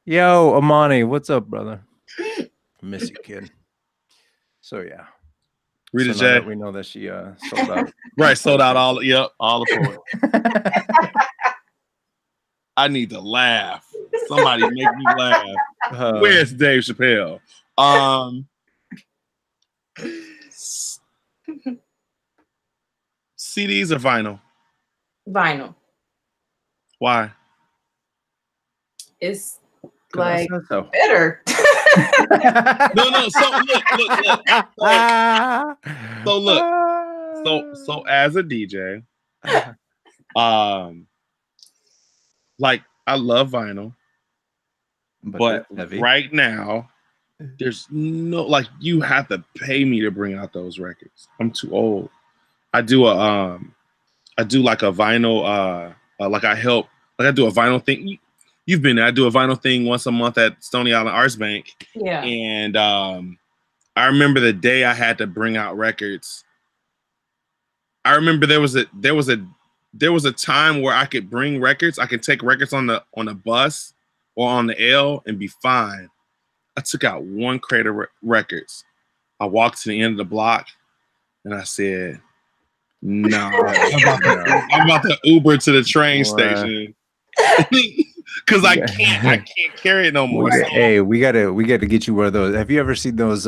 Yo, Amani, what's up, brother? I miss you, kid. So yeah. Rita J. We know that she sold out. Right, sold out all the poets. I need to laugh. Somebody make me laugh. Where's Dave Chappelle? CDs or vinyl? Vinyl. Why? It's like better. No. So as a DJ, like I love vinyl, but right now there's no, like, you have to pay me to bring out those records. I'm too old. I do like a vinyl I do a vinyl thing. You've been there. I do a vinyl thing once a month at Stony Island Arts Bank. Yeah. And I remember the day I had to bring out records. I remember there was a time where I could bring records. I could take records on the bus or on the L and be fine. I took out one crate of records. I walked to the end of the block and I said, "No, I'm about to Uber to the train station." Because I can't carry it no more. Hey, we gotta get you one of those. Have you ever seen those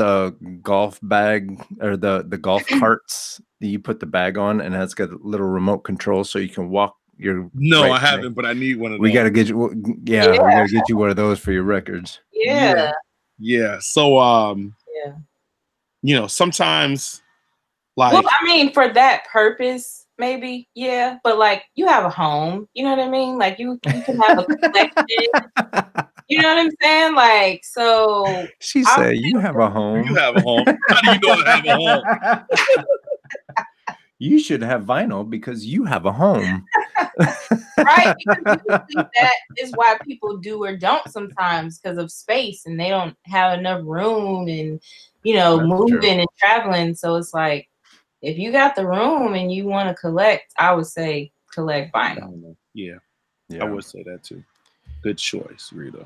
golf bag or the golf carts that you put the bag on and it's got a little remote control so you can walk your No, right I today. haven't, but I need one of those. We got to get you. Yeah, we got to get you one of those for your records. Yeah. Yeah. So, Yeah. you know, sometimes, like, well, I mean, for that purpose, maybe, yeah. But like, you have a home. You know what I mean? Like, you can have a collection. You know what I'm saying? Like, so. She said, "You have a home. You have a home. How do you know I have a home? You should have vinyl because you have a home." Right? Because usually that is why people do or don't sometimes, because of space, and they don't have enough room, and That's moving true. and traveling. So it's like, if you got the room and you want to collect, I would say collect vinyl. Yeah, I would say that too. Good choice, Rita.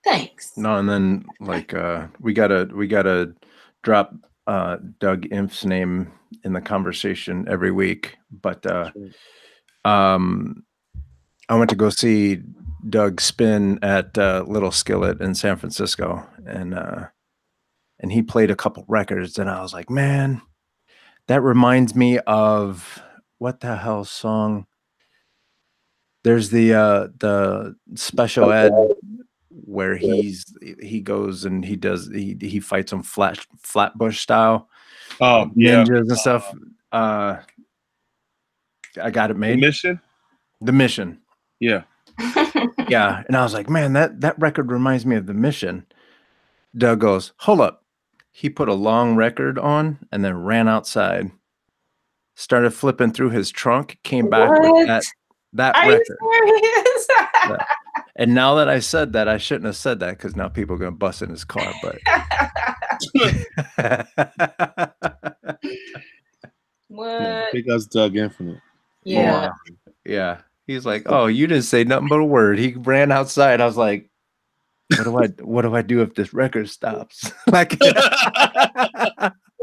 Thanks. No, and then like we gotta drop Doug Impf's name in the conversation every week. But I went to go see Doug spin at Little Skillet in San Francisco, and he played a couple records, and I was like, man, that reminds me of what the hell song? There's the special ed where he goes and he fights them Flatbush style. Oh, yeah. Ninjas and stuff. I got it made. The Mission. Yeah. Yeah. And I was like, man, that record reminds me of The Mission. Doug goes, hold up. He put a long record on and then ran outside, started flipping through his trunk, came back with that Are record. You serious? Yeah. And now that I said that, I shouldn't have said that because now people are going to bust in his car. But what? Big us Doug Infinite. Yeah. Yeah. He's like, oh, you didn't say nothing but a word. He ran outside. I was like, what do I do if this record stops? Like,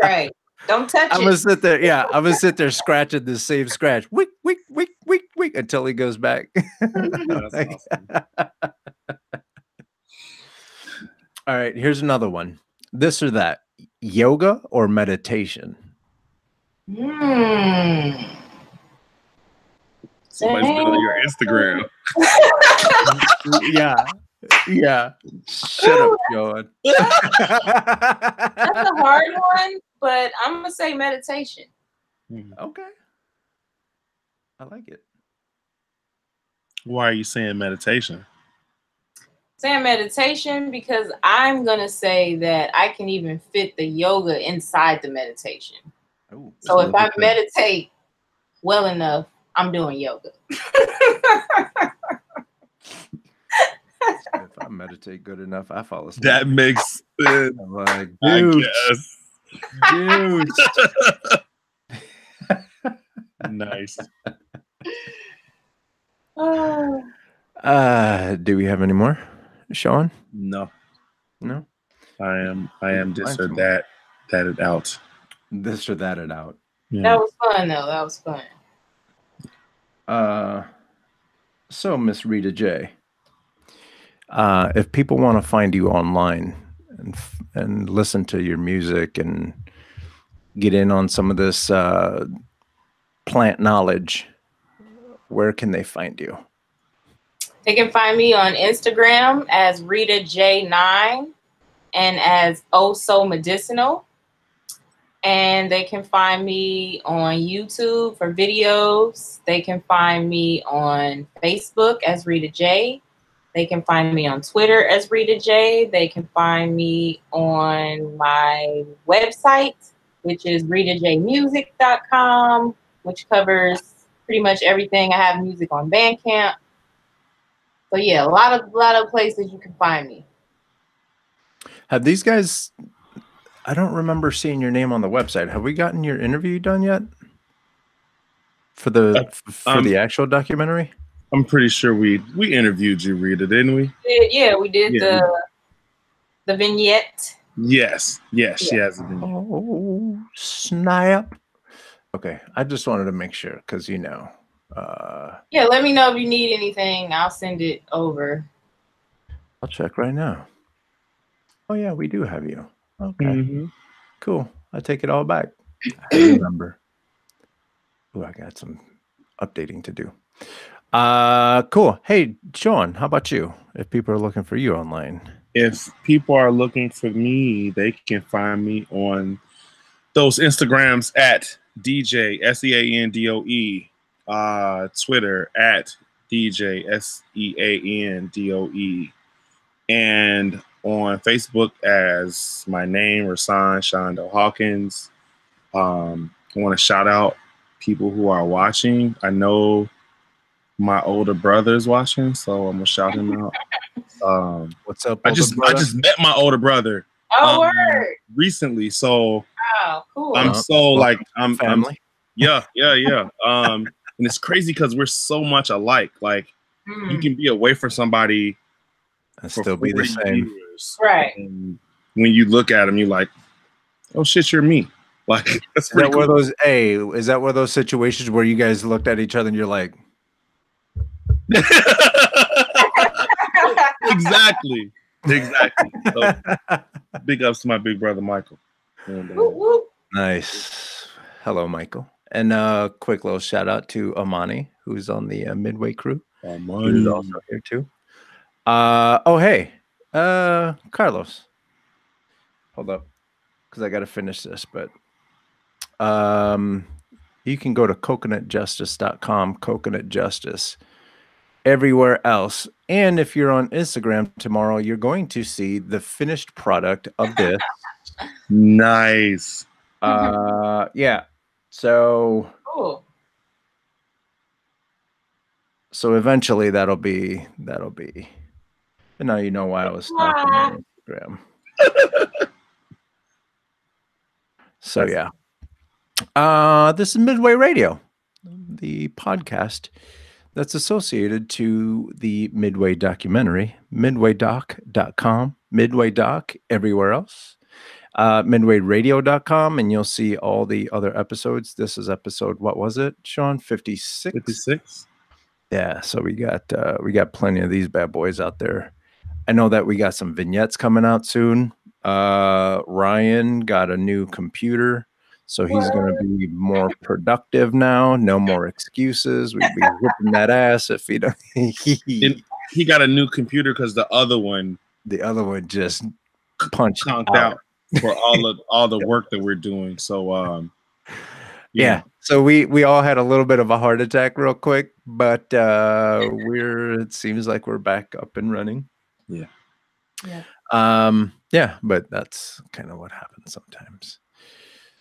right. Don't touch it. I'm gonna sit there. Yeah, I'm gonna sit there scratching the same scratch. Wick, wick, wick, wick, wick until he goes back. That's awesome. All right, here's another one. This or that. Yoga or meditation? Somebody's been on your Instagram. Yeah. Shut up, Joan. That's a hard one, but I'm gonna say meditation. Okay. I like it. Why are you saying meditation? Saying meditation because I'm gonna say that I can even fit the yoga inside the meditation. Ooh, so if I meditate well enough, I'm doing yoga. If I meditate good enough, I fall asleep. That makes sense. I'm like, dude. Nice. Do we have any more, Sean? No. I am this or that it out. This or that it out. Yeah. That was fun though. That was fun. So Miss Rita J, if people want to find you online and listen to your music and get in on some of this plant knowledge, where can they find you? They can find me on Instagram as Rita J9 and as Oh So Medicinal. And they can find me on YouTube for videos. They can find me on Facebook as Rita J. They can find me on Twitter as Rita J. They can find me on my website, which is ritajmusic.com, which covers pretty much everything. I have music on Bandcamp. So yeah, a lot of places you can find me. Have these guys, I don't remember seeing your name on the website. Have we gotten your interview done yet? For the actual documentary? I'm pretty sure we interviewed you, Rita, didn't we? Yeah, we did the vignette. Yes, she has a vignette. Oh, snap. Okay, I just wanted to make sure because yeah, let me know if you need anything. I'll send it over. I'll check right now. Oh yeah, we do have you. Okay, Cool. I take it all back. I remember. Oh, I got some updating to do. Cool. Hey, Sean, how about you? If people are looking for you online. If people are looking for me, they can find me on those Instagrams at DJ SEANDOE, Twitter at DJ SEANDOE, and on Facebook as my name, Rasan Shondo Hawkins. I want to shout out people who are watching. I know my older brother is watching, so I'm gonna shout him out. What's up? I just met my older brother. Word. Recently, so Wow, cool. I'm so like I'm family. Yeah. And it's crazy because we're so much alike. Like you can be away from somebody and still be the same. Years, right. And when you look at them, you're like, oh shit, you're me. Like that's pretty cool. Is that one of those situations where you guys looked at each other and you're like, Exactly. So, big ups to my big brother Michael. And, nice. Hello, Michael. And quick little shout out to Amani, who's on the Midway crew. Who's also here too. Hey, Carlos. Hold up, because I got to finish this. But you can go to coconutjustice.com. Coconut Justice. Everywhere else. And if you're on Instagram tomorrow, you're going to see the finished product of this. Nice. Yeah. So cool. So eventually that'll be. And now you know why I was talking on Instagram. So yeah. This is Midway Radio, the podcast that's associated to the Midway documentary, midwaydoc.com, Midway Doc, everywhere else, midwayradio.com, and you'll see all the other episodes. This is episode, what was it, Sean? 56? 56. Yeah, so we got plenty of these bad boys out there. I know that we got some vignettes coming out soon. Ryan got a new computer. So he's going to be more productive now. No more excuses. We'd be whipping that ass if he don't. He got a new computer because the other one just punched out for all the work that we're doing. So yeah. So we all had a little bit of a heart attack real quick, but it seems like we're back up and running. Yeah. Yeah, but that's kind of what happens sometimes.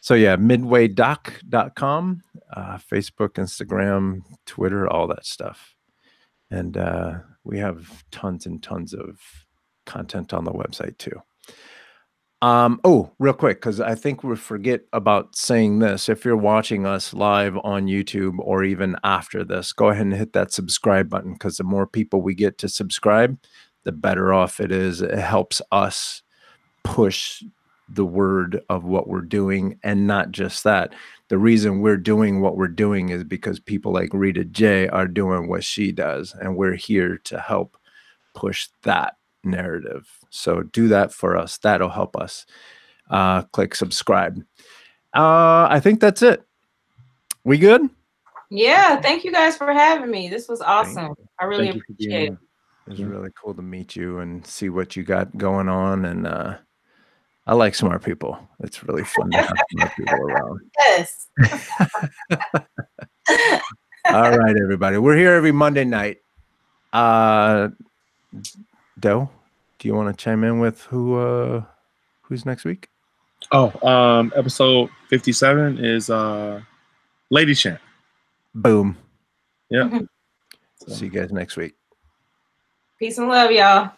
So yeah, midwaydoc.com, Facebook, Instagram, Twitter, all that stuff. And we have tons and tons of content on the website too. Real quick, because I think we forget about saying this. If you're watching us live on YouTube or even after this, go ahead and hit that subscribe button, because the more people we get to subscribe, the better off it is. It helps us push the word of what we're doing. And not just that, the reason we're doing what we're doing is because people like Rita J are doing what she does, and we're here to help push that narrative. So do that for us. That'll help us. Click subscribe. I think that's it. We good? Yeah, thank you guys for having me. This was awesome. I really appreciate it. It was really cool to meet you and see what you got going on. And I like smart people. It's really fun to have smart people around. Yes. All right, everybody. We're here every Monday night. Doe, do you want to chime in with who's next week? Episode 57 is Lady Champ. Boom. Yeah. See you guys next week. Peace and love, y'all.